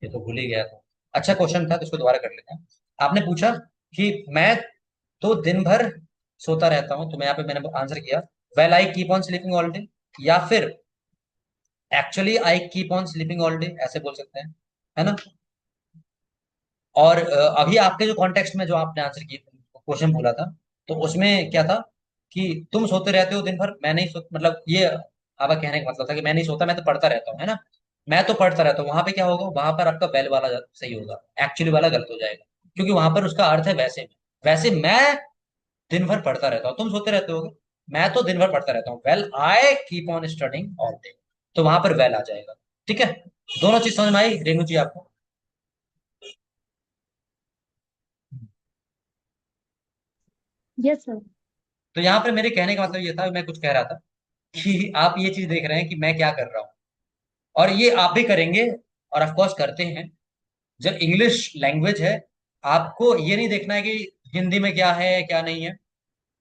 ये तो भूल ही गया था। अच्छा क्वेश्चन था तो इसको दोबारा कर लेते हैं। आपने पूछा कि मैं तो दिन भर सोता रहता हूँ, तो मैं यहाँ पे मैंने आंसर किया well I keep on sleeping all day, या फिर actually I keep on sleeping all day, ऐसे बोल सकते हैं, है ना। और अभी आपके जो कॉन्टेक्स्ट में जो आपने आंसर की क्वेश्चन बोला था, तो उसमें क्या था कि तुम सोते रहते हो दिन भर, मैं नहीं सो, मतलब ये आपका कहने का मतलब था कि मैं नहीं सोता, मैं तो पढ़ता रहता हूँ, है ना। मैं तो पढ़ता रहता हूँ, वहां पे क्या होगा, वहां पर आपका वेल वाला सही होगा, एक्चुअली वाला गलत हो जाएगा, क्योंकि वहां पर उसका अर्थ है वैसे में। वैसे मैं दिन भर पढ़ता रहता हूँ, तुम सोते रहते होगे, मैं तो दिन भर पढ़ता रहता हूँ, well I keep on studying all day, तो वहां पर वेल आ जाएगा। ठीक है, दोनों चीज समझ में आई रेणु जी आपको? Yes sir. तो यहाँ पर मेरे कहने का मतलब ये था, मैं कुछ कह रहा था कि आप ये चीज देख रहे हैं कि मैं क्या कर रहा हूँ, और ये आप भी करेंगे, और ऑफ कोर्स करते हैं। जब इंग्लिश लैंग्वेज है, आपको ये नहीं देखना है कि हिंदी में क्या है क्या नहीं है,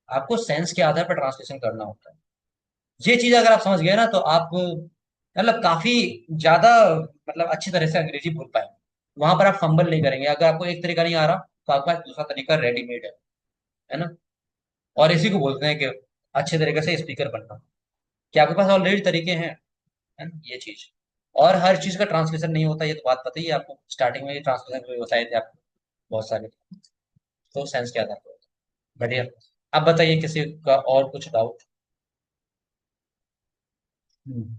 आपको सेंस के आधार पर ट्रांसलेशन करना होता है। ये चीज अगर आप समझ गए ना, तो आप मतलब काफी ज्यादा, मतलब अच्छी तरह से अंग्रेजी बोल पाएंगे। वहां पर आप फंबल नहीं करेंगे। अगर आपको एक तरीका नहीं आ रहा, तो आपके पास दूसरा तरीका रेडीमेड है ना। और इसी को बोलते हैं कि अच्छे तरीके से स्पीकर बनना, कि आपके पास ऑलरेडी तरीके हैं, है ना, ये चीज। और हर चीज का ट्रांसलेशन नहीं होता, ये तो बात पता ही है आपको, स्टार्टिंग में ये ट्रांसलेशन भी बताए थे आपको बहुत सारे, तो सेंस क्या था। बढ़िया। अब बताइए किसी का और कुछ डाउट? हम्म।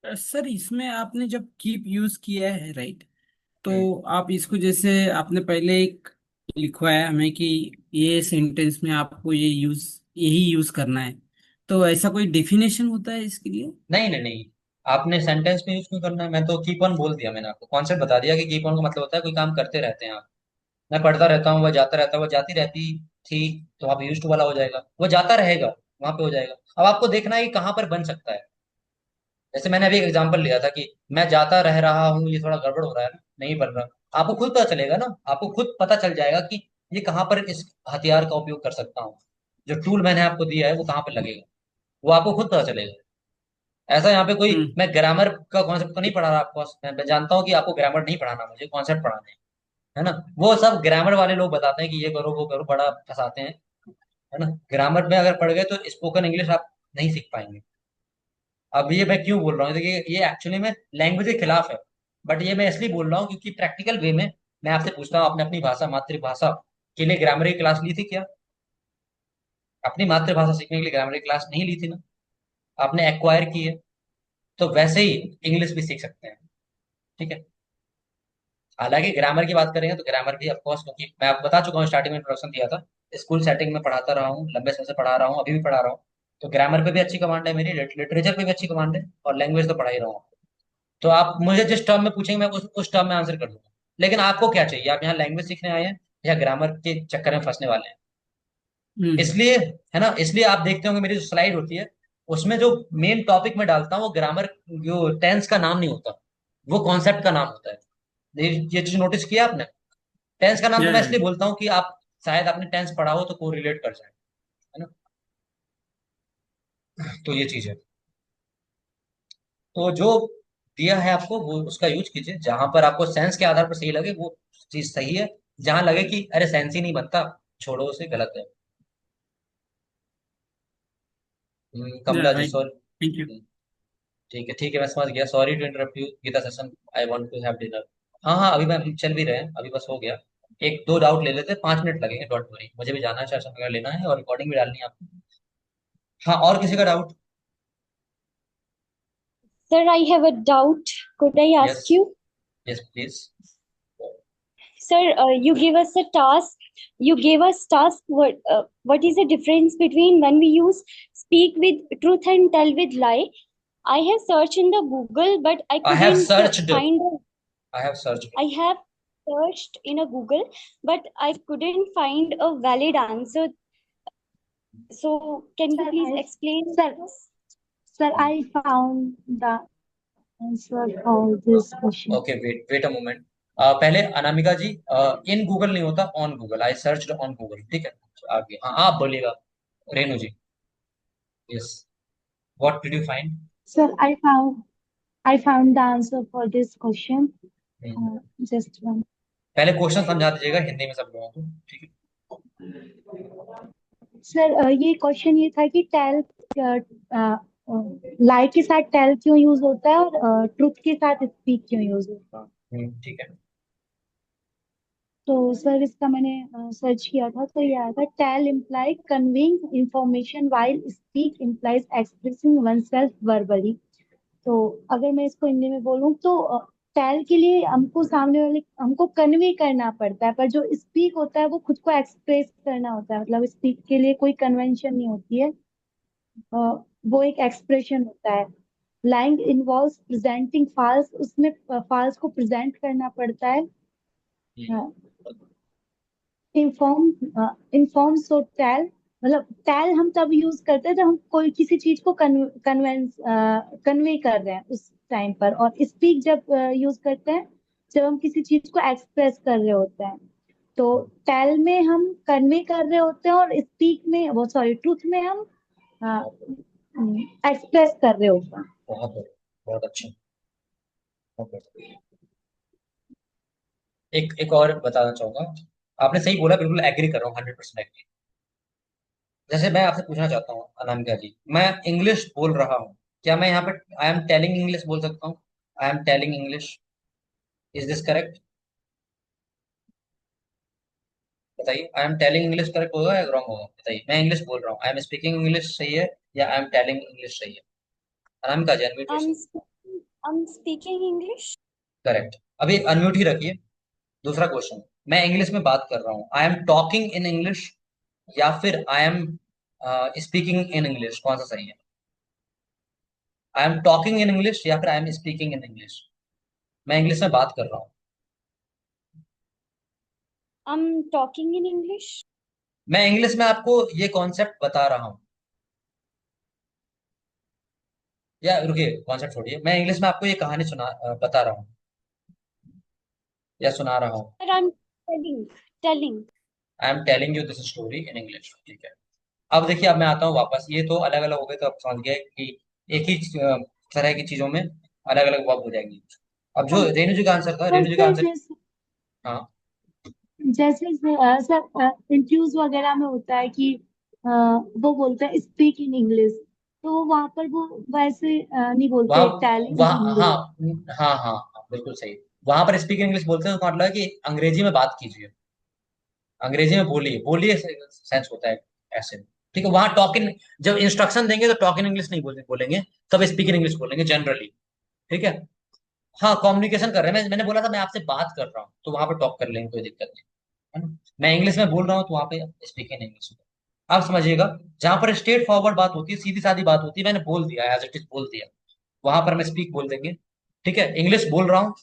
सर इसमें आपने जब कीप यूज किया है राइट, हम्म। तो आप इसको जैसे आपने पहले एक लिखवाया हमें कि ये सेंटेंस में आपको यही यूज करना है, तो ऐसा कोई डेफिनेशन होता है इसके लिए? नहीं नहीं नहीं, आपने सेंटेंस में यूज क्यों करना है, मैं तो कीप ऑन बोल दिया, मैंने आपको कॉन्सेप्ट बता दिया कि कीप ऑन का मतलब होता है कोई काम करते रहते हैं आप। मैं पढ़ता रहता हूँ, वह जाता रहता है, वह जाती रहती थी, तो आप यूज टू वाला हो जाएगा, वो जाता रहेगा, वहां पे हो जाएगा। अब आपको देखना है कि कहाँ पर बन सकता है। जैसे मैंने अभी एक एग्जांपल लिया था कि मैं जाता रह रहा हूँ, ये थोड़ा गड़बड़ हो रहा है ना, नहीं बन रहा। आपको खुद पता चलेगा ना, आपको खुद पता चल जाएगा कि ये कहाँ पर इस हथियार का उपयोग कर सकता हूँ, जो टूल मैंने आपको दिया है वो कहाँ पर लगेगा, वो आपको खुद पता चलेगा। ऐसा यहाँ पे कोई, हम्म। मैं ग्रामर का कॉन्सेप्ट तो नहीं पढ़ा रहा आपको, मैं जानता हूँ कि आपको ग्रामर नहीं पढ़ाना, मुझे कॉन्सेप्ट पढ़ाने हैं, है ना। वो सब ग्रामर वाले लोग बताते हैं कि ये करो वो करो, बड़ा फंसाते हैं, है ना। ग्रामर में अगर पढ़ गए तो स्पोकन इंग्लिश आप नहीं सीख पाएंगे। अब ये मैं क्यों बोल रहा हूँ, देखिए ये एक्चुअली में लैंग्वेज के खिलाफ है, बट ये मैं इसलिए बोल रहा हूँ क्योंकि प्रैक्टिकल वे में मैं आपसे पूछता हूँ, आपने अपनी भाषा मातृभाषा के लिए ग्रामर की क्लास ली थी क्या? अपनी मातृभाषा सीखने के लिए ग्रामर की क्लास नहीं ली थी ना, आपने एक्वायर की है। तो वैसे ही इंग्लिश भी सीख सकते हैं। ठीक है। हालांकि ग्रामर की बात करेंगे तो ग्रामर भी ऑफकोर्स, क्योंकि मैं आपको बता चुका हूँ, स्टार्टिंग में इंट्रोडक्शन दिया था, स्कूल सेटिंग में पढ़ाता रहा हूँ, लंबे समय से पढ़ा रहा हूँ, अभी भी पढ़ा रहा हूँ। तो ग्रामर पे भी अच्छी कमांड है मेरी, लिटरेचर पे भी अच्छी कमांड है, और लैंग्वेज तो पढ़ा ही रहा हूँ। तो आप मुझे जिस टर्म में पूछेंगे मैं उस टर्म में आंसर कर दूंगा। लेकिन आपको क्या चाहिए, आप यहाँ लैंग्वेज सीखने आए हैं या ग्रामर के चक्कर में फंसने वाले हैं? हम्म। इसलिए, है ना, इसलिए आप देखते होंगे मेरी जो स्लाइड होती है, उसमें जो मेन टॉपिक में डालता हूँ वो ग्रामर, जो टेंस का नाम नहीं होता, वो कॉन्सेप्ट का नाम होता है। ये चीज नोटिस किया आपने? टेंस का नाम तो या मैं या इसलिए बोलता हूँ कि आप शायद आपने टेंस पढ़ा हो तो को रिलेट कर जाए, है ना। तो ये चीज है। तो जो दिया है आपको वो उसका यूज कीजिए, जहां पर आपको सेंस के आधार पर सही लगे वो चीज सही है। जहां लगे कि अरे सेंस ही नहीं बनता, छोड़ो उसे, गलत है। या Kamala ji right. Thank you. Sorry. ठीक है मैं समझ गया, sorry to interrupt you Geeta session, I want to have dinner. हाँ हाँ, अभी मैं चल भी रहे हैं, अभी बस हो गया। एक दो डाउट ले लेते हैं, 5 मिनट लगेंगे, डोंट वरी, मुझे भी जाना है, चार वगैरह लेना है और रिकॉर्डिंग भी डालनी है आपको। हाँ, और किसी का doubt? Sir, I have a doubt. Could I yes, ask you? Yes please. Sir, you give us a task. You gave us task. What is the difference between when we use speak with truth and tell with lie? I have searched in the Google, but I I have couldn't searched, find. I have searched. I have searched in a Google, but I couldn't find a valid answer. So, can you Sir, please I explain sir this? sir I found the answer for this question. Okay, wait wait a moment. पहले Anamika ji, in Google नहीं होता, on Google, I search on Google, ठीक है। आगे हाँ आप बोलिएगा, Renu ji. Yes, what did you find? Sir, I found the answer for this question. Just one. पहले क्वेश्चन समझा दीजिएगा हिंदी में सब लोगों को, ठीक है? सर ये क्वेश्चन ये था कि टेल लाई के साथ टेल क्यों यूज होता है और ट्रुथ के साथ स्पीक क्यों यूज होता है। ठीक है। तो सर इसका मैंने सर्च किया था तो ये आया था tell imply conveying information while speak implies expressing oneself verbally. तो अगर मैं इसको हिंदी में बोलूँ तो टेल के लिए हमको सामने वाले हमको कन्वे करना पड़ता है, पर जो स्पीक होता है वो खुद को एक्सप्रेस करना होता है। मतलब स्पीक के लिए कोई कन्वेंशन नहीं होती है, वो एक एक्सप्रेशन होता है। लाइंग इन्वॉल्व्स प्रेजेंटिंग फाल्स, उसमें फाल्स को प्रेजेंट करना पड़ता है। इन्फॉर्म इन्फॉर्म सो टेल, मतलब टेल हम तब यूज करते हैं जब हम कोई किसी चीज को कन्वे कर रहे हैं उस टाइम पर, और स्पीक जब यूज करते हैं जब हम किसी चीज को एक्सप्रेस कर रहे होते हैं। तो टेल में हम कन्वे कर रहे होते हैं और स्पीक में वो सॉरी ट्रूथ में हम एक्सप्रेस कर रहे होते हैं। बहुत बढ़िया, बहुत अच्छा, बहुत बढ़िया। एक और बताना चाहूंगा, आपने सही बोला, बिल्कुल एग्री कर रहा हूँ, 100% एग्री। जैसे मैं आपसे पूछना चाहता हूँ अनामिका जी, मैं इंग्लिश बोल रहा हूँ, क्या मैं यहाँ पे आई एम टेलिंग इंग्लिश बोल सकता हूँ? I am telling English, is this correct? बताइए, I am telling English correct होगा या रॉन्ग होगा? बताइए, मैं इंग्लिश बोल रहा हूँ, आई एम स्पीकिंग इंग्लिश सही है या आई एम टेलिंग इंग्लिश सही है? Anamika ji unmute I'm yourself. I'm speaking English. Correct, अभी अनम्यूट ही रखिए। दूसरा क्वेश्चन, मैं इंग्लिश में बात कर रहा हूँ, I am talking in English या फिर I am speaking in English, कौन सा सही है? I am talking in English या फिर I am speaking in English? मैं इंग्लिश में बात कर रहा हूँ। I'm talking in English. मैं इंग्लिश में आपको ये कॉन्सेप्ट बता रहा हूँ, या रुकिए कॉन्सेप्ट छोड़िए, मैं इंग्लिश में आपको ये कहानी बता रहा हूँ या सुना रहा हूँ। But I'm telling. I am telling you this story in English, ठीक है। अब देखिए, अब मैं आता हूँ वापस, ये तो अलग अलग हो गए, तो आप समझ गए कि एक ही तरह की चीजों में अलग अलग वर्ब हो जाएंगी। अब जो रेणु जी का आंसर था, रेणु जी का सर आंसर, हाँ। जैसे सर इंटरव्यूज वगैरह में होता है कि वो बोलते हैं स्पीक इन इंग्लिश, तो वहां पर वो वैसे नहीं वहाँ बोलते टेलिंग वहाँ हाँ, इंग्लिश। हाँ हाँ हाँ, बिल्कुल सही। वहां पर स्पीक इंग्लिश बोलते हैं, तो मतलब है कि अंग्रेजी में बात कीजिए, अंग्रेजी में बोलिए, बोलिए सेंस होता है ऐसे। ठीक है, वहां टॉक इन, जब इंस्ट्रक्शन देंगे तो टॉक इन इंग्लिश नहीं बोलेंगे, तब स्पीक इन इंग्लिश बोलेंगे जनरली। ठीक है। हाँ, कम्युनिकेशन कर रहे हैं, मैंने बोला था मैं आपसे बात कर रहा हूँ, तो वहां पर टॉक कर लेंगे, कोई दिक्कत नहीं है ना। मैं इंग्लिश में बोल रहा हूँ तो वहां पे स्पीक इन इंग्लिश। आप समझिएगा, जहां पर स्ट्रेट फॉरवर्ड बात होती है, सीधी सादी बात होती है, मैंने बोल दिया एज इट इज बोल दिया, वहां पर मैं स्पीक बोल देंगे। ठीक है, इंग्लिश बोल रहा हूँ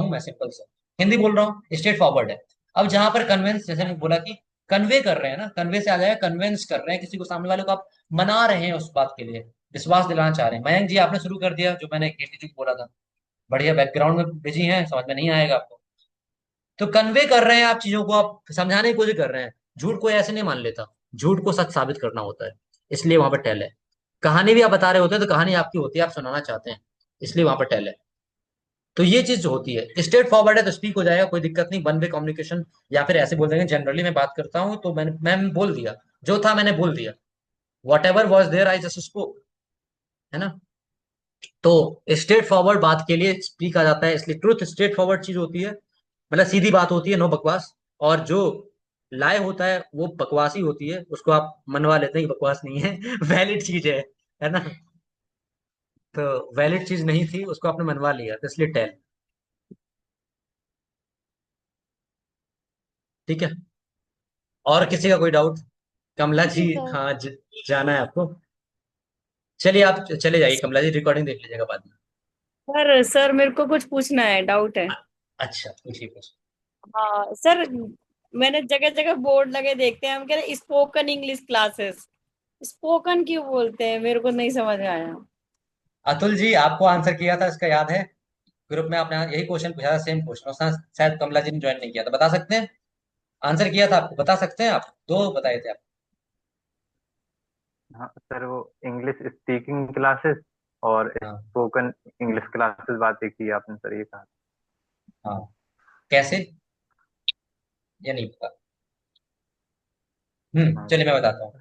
मैं, सिंपल से हिंदी बोल रहा हूँ, स्ट्रेट फॉरवर्ड है। अब जहां पर कन्वेंस, जैसे मैंने बोला कि कन्वे कर रहे हैं ना, कन्वे से आ जाएगा कन्वेंस कर रहे हैं किसी को, सामने वाले को आप मना रहे हैं उस बात के लिए, विश्वास दिलाना चाह रहे हैं। मयंक जी आपने शुरू कर दिया, जो मैंने कीर्ति जी को बोला था, बढ़िया, बैकग्राउंड में बिजी हैं, समझ में नहीं आएगा आपको। तो कन्वे कर रहे हैं आप चीजों को, आप समझाने की कोशिश कर रहे हैं। झूठ को ऐसे नहीं मान लेता, झूठ को सच साबित करना होता है, इसलिए वहां पर टेल है। कहानी भी आप बता रहे होते हैं तो कहानी आपकी होती है, आप सुनाना चाहते हैं, इसलिए वहां पर टेल है। तो ये चीज जो होती है, स्ट्रेट फॉरवर्ड है तो स्पीक हो जाएगा, कोई दिक्कत नहीं, वन वे कम्युनिकेशन। या फिर ऐसे बोल देंगे जनरली मैं बात करता हूँ, तो मैं बोल दिया, जो था मैंने बोल दिया, whatever was there I just spoke, है ना। तो स्ट्रेट फॉरवर्ड बात के लिए स्पीक आ जाता है, इसलिए ट्रुथ स्ट्रेट फॉरवर्ड चीज होती है, मतलब सीधी बात होती है, नो बकवास। और जो लाए होता है वो बकवासी होती है, उसको आप मनवा लेते हैं कि बकवास नहीं है, वैलिड चीज है ना। तो वैलिड चीज नहीं थी, उसको आपने मनवा लिया, तो इसलिए टेल। ठीक है, और किसी का कोई doubt? Kamala thank ji, you sir. हाँ जाना है आपको? चलिए आप चले जाइए, कमला जी रिकॉर्डिंग देख लीजिएगा बाद में। सर सर मेरे को कुछ पूछना है, डाउट है। अच्छा, पूछिए पूछिए। हाँ सर, मैंने जगह जगह बोर्ड लगे देखते हैं, हम कह रहे स्पोकन इंग्लिश क्लासेस, स्पोकन क्यों बोलते हैं, मेरे को नहीं समझ आया। अतुल जी आपको आंसर किया था इसका, याद है? ग्रुप में आपने यही क्वेश्चन पूछा था, सेम क्वेश्चन, उसने शायद कमला जी ने ज्वाइन नहीं किया था, बता सकते हैं? आंसर किया था आपको, बता सकते हैं आप? दो बताए थे आप। हाँ सर, वो इंग्लिश स्पीकिंग क्लासेस और हाँ स्पोकन इंग्लिश क्लासेस बातें की आपने सर, ये कहा। हाँ, कैसे, ये नहीं पता। हाँ चलिए मैं सर। बताता हूँ।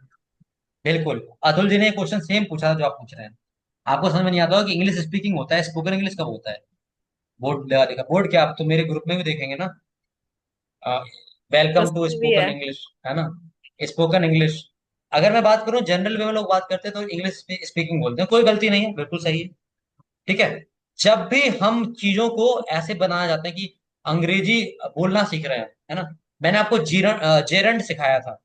बिल्कुल, अतुल जी ने क्वेश्चन सेम पूछा था जो आप पूछ रहे हैं। आपको समझ में नहीं आता होगा कि इंग्लिश स्पीकिंग होता है, स्पोकन इंग्लिश कब होता है। बोर्ड लगा देगा, बोर्ड क्या, आप तो मेरे ग्रुप में भी देखेंगे ना। वेलकम टू उसमें भी स्पोकन है। इंग्लिश, है ना। स्पोकन इंग्लिश, अगर मैं बात करूं जनरल वे में लोग बात करते हैं तो इंग्लिश स्पीकिंग बोलते हैं, कोई गलती नहीं है, बिल्कुल सही है। ठीक है। जब भी हम चीजों को ऐसे बनाया जाते हैं कि अंग्रेजी बोलना सीख रहे हैं, है ना। मैंने आपको जेरंड सिखाया था।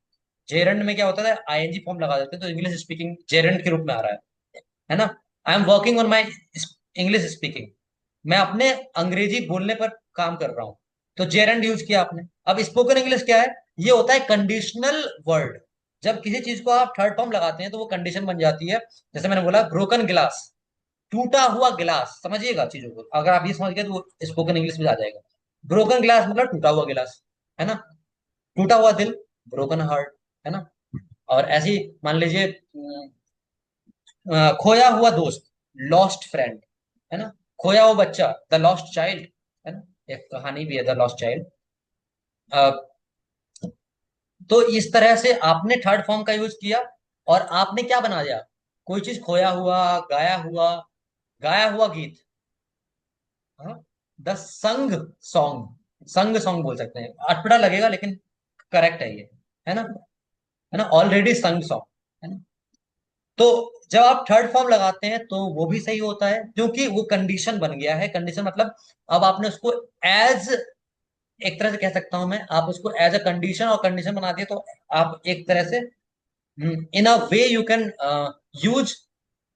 जेरंड में क्या होता है, आईएनजी फॉर्म लगा देते हैं तो इंग्लिश स्पीकिंग जेरंड के रूप में आ रहा है ना। I am working on my English speaking, मैं अपने अंग्रेजी बोलने पर काम कर रहा हूं। तो जेरंड यूज किया आपने। अब स्पोकन इंग्लिश क्या है, ये होता है कंडीशनल वर्ड। जब किसी चीज को आप थर्ड फॉर्म लगाते हैं तो वो कंडीशन बन जाती है। जैसे मैंने बोला ब्रोकन गिलास, टूटा हुआ गिलास, समझिएगा चीजों को, अगर आप ये समझ गए तो वो स्पोकन इंग्लिश में आ जाएगा। ब्रोकन गिलास मतलब टूटा हुआ गिलास, है ना। टूटा हुआ दिल, ब्रोकन हार्ट, है ना। और ऐसे ही मान लीजिए खोया हुआ दोस्त, लॉस्ट फ्रेंड, है ना। खोया हुआ बच्चा, द लॉस्ट चाइल्ड, है ना। एक कहानी भी है द लॉस्ट चाइल्ड। तो इस तरह से आपने थर्ड फॉर्म का यूज किया और आपने क्या बना दिया, कोई चीज खोया हुआ, गाया हुआ, गाया हुआ गीत, हाँ, द संग सॉन्ग, संग सॉन्ग बोल सकते हैं, अटपटा लगेगा लेकिन करेक्ट है ये, है ना। है ना, ऑलरेडी संग सॉन्ग, है ना। तो जब आप थर्ड फॉर्म लगाते हैं तो वो भी सही होता है क्योंकि वो कंडीशन बन गया है। कंडीशन मतलब अब आपने उसको एज, एक तरह से कह सकता हूं मैं, आप उसको एज अ कंडीशन और कंडीशन बना दिए तो आप एक तरह से इन अ वे यू कैन यूज,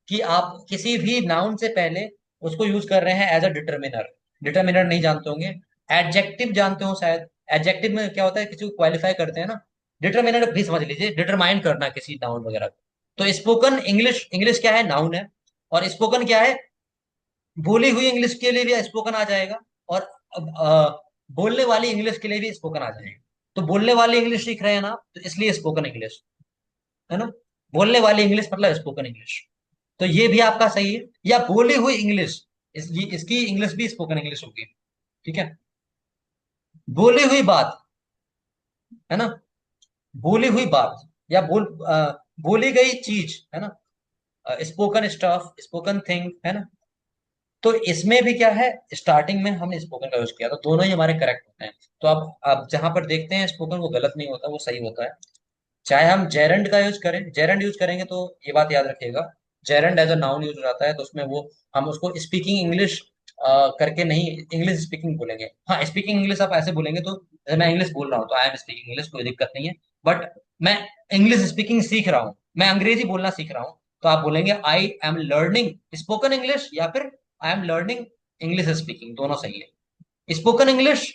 कि आप किसी भी नाउन से पहले उसको यूज कर रहे हैं एज अ डिटर्मिनर। डिटर्मिनर नहीं जानते होंगे, एडजेक्टिव जानते हो शायद। एडजेक्टिव में क्या होता है, किसी को क्वालिफाई करते हैं ना। डिटर्मिनर भी समझ लीजिए, डिटरमाइन करना किसी नाउन वगैरह को। तो स्पोकन इंग्लिश, इंग्लिश क्या है, नाउन है। और स्पोकन क्या है, बोली हुई इंग्लिश के लिए भी स्पोकन आ जाएगा। और बोलने वाली इंग्लिश के लिए भी स्पोकन आ जाएगा। तो बोलने वाली इंग्लिश सीख रहे हैं ना आप, तो इसलिए स्पोकन इंग्लिश, है ना। बोलने वाली इंग्लिश मतलब स्पोकन इंग्लिश। तो ये भी आपका सही है, या बोली हुई इंग्लिश, इसकी इंग्लिश भी स्पोकन इंग्लिश होगी। ठीक है। बोली हुई बात, है ना, बोली हुई बात, या बोली गई चीज, है ना, स्पोकन स्टफ, स्पोकन थिंग, है ना। तो इसमें भी क्या है, स्टार्टिंग में हमने स्पोकन का यूज किया तो दोनों ही हमारे करेक्ट होते हैं। तो अब जहां पर देखते हैं स्पोकन, वो गलत नहीं होता, वो सही होता है। चाहे हम जेरंड का यूज करें, जेरंड यूज करेंगे तो ये बात याद रखिएगा, gerund as a noun use हो जाता है तो उसमें वो, हम उसको स्पीकिंग इंग्लिश करके नहीं, इंग्लिश स्पीकिंग बोलेंगे। हाँ, स्पीकिंग इंग्लिश आप ऐसे बोलेंगे तो जैसे मैं इंग्लिश बोल रहा हूँ तो आई एम स्पीकिंग इंग्लिश, कोई दिक्कत नहीं है। बट मैं इंग्लिश स्पीकिंग सीख रहा हूँ, मैं अंग्रेजी बोलना सीख रहा हूँ, तो आप बोलेंगे I am learning spoken English, या फिर I am learning English speaking, दोनों सही है। स्पोकन इंग्लिश,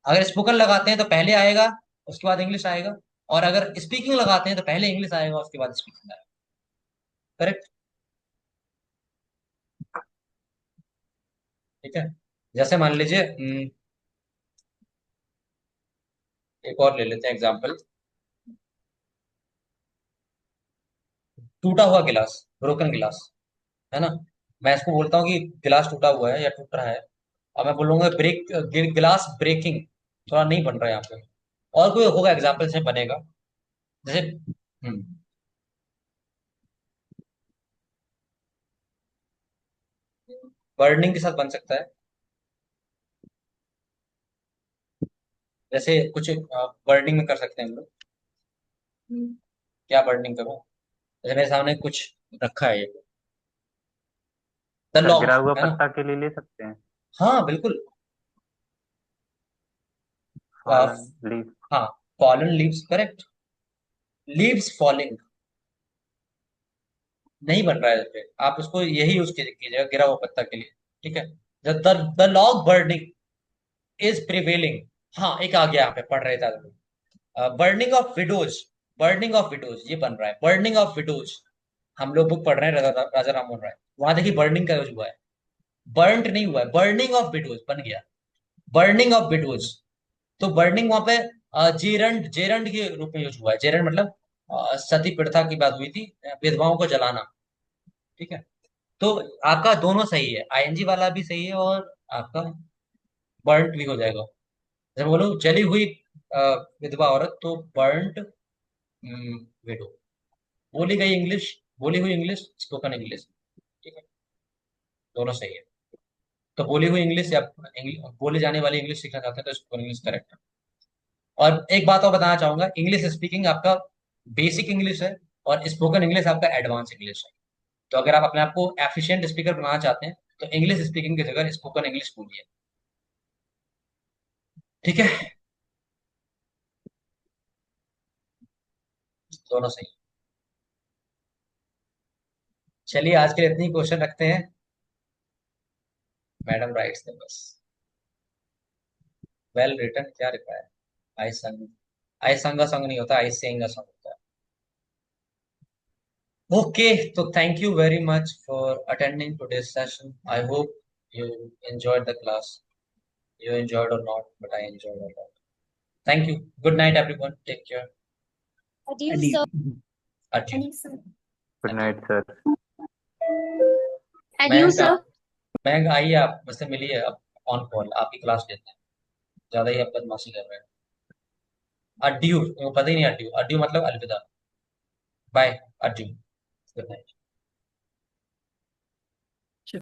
अगर स्पोकन लगाते हैं तो पहले आएगा, उसके बाद इंग्लिश आएगा। और अगर स्पीकिंग लगाते हैं तो पहले इंग्लिश आएगा, उसके बाद स्पीकिंग आएगा। करेक्ट। ठीक है। जैसे मान लीजिए एक और ले लेते हैं एग्जाम्पल। टूटा हुआ गिलास, ब्रोकन गिलास, है ना। मैं इसको बोलता हूँ कि गिलास टूटा हुआ है या टूट रहा है, और मैं बोलूंगा ब्रेक, गिलास ब्रेकिंग, थोड़ा नहीं बन रहा है यहाँ पे। और कोई होगा एग्जाम्पल से बनेगा, जैसे बर्निंग के साथ बन सकता है। जैसे कुछ बर्निंग में कर सकते हैं हम लोग। क्या बर्निंग करो, जैसे मेरे सामने कुछ रखा है ये, द सर, लॉन्ग, गिरा हुआ है ना। पत्ता के लिए ले सकते हैं। हाँ बिल्कुल। आ, फॉलन लीफ। हाँ, fallen leaves, correct. Leaves falling नहीं बन रहा है इस पे, आप उसको यही यूज कीजिएगा गिरा हुआ पत्ता के लिए। ठीक है। The long burning is prevailing. हाँ, एक आ गया यहाँ पे, पढ़ रहे थे। Burning of widows, burning of widows ये बन रहा है, बर्निंग ऑफ विडोज। हम लोग बुक पढ़ रहे हैं राजा राम मोहन राय, वहां देखिए बर्निंग का यूज हुआ है, बर्न्ट नहीं हुआ है, बर्निंग ऑफ विडोज बन गया, बर्निंग ऑफ विडोज। तो बर्निंग वहां पे जेरंड, जेरंड के रूप में यूज हुआ है। जेरंड मतलब सती प्रथा की बात हुई थी, विधवाओं को जलाना। ठीक है, तो आपका दोनों सही है, आईएनजी वाला भी सही है और आपका बर्न्ट भी हो जाएगा। जब बोलो जली हुई अ, विधवा औरत, तो बर्न्ट विडो। बोली गई इंग्लिश, बोली हुई इंग्लिश, स्पोकन इंग्लिश। ठीक है, दोनों सही है। तो बोली हुई इंग्लिश या बोली जाने वाली इंग्लिश सीखना चाहते हैं तो स्पोकन इंग्लिश करेक्ट है। और एक बात और बताना चाहूंगा, इंग्लिश स्पीकिंग आपका बेसिक इंग्लिश है और स्पोकन इंग्लिश आपका एडवांस इंग्लिश है। तो अगर आप अपने आप को एफिशिएंट स्पीकर बनाना चाहते हैं तो इंग्लिश स्पीकिंग की जगह स्पोकन इंग्लिश बोलिए। ठीक है, दोनों सही। चलिए आज के लिए इतनी क्वेश्चन रखते हैं। Madam writes the bus well written, क्या लिखा है? आई संग, आई संग सॉन्ग नहीं होता, आई सेंग सॉन्ग होता है। ओके, तो thank you very much for attending today's session. I hope you enjoyed the class. You enjoyed or not, but I enjoyed a lot. Thank you. Good night, everyone. Take care. Adieu, Adi- sir. Adieu. Good Adieu. Night sir. Adieu, महंग sir. महंग आइए, आप मुझसे मिलिए अब on call, आपकी class लेते हैं। ज्यादा ही आप बदमाशी कर रहे हैं। अड्यू, वो पता ही नहीं, अड्यू, अड्यू मतलब अलविदा। बाय। अड्यू। Good night.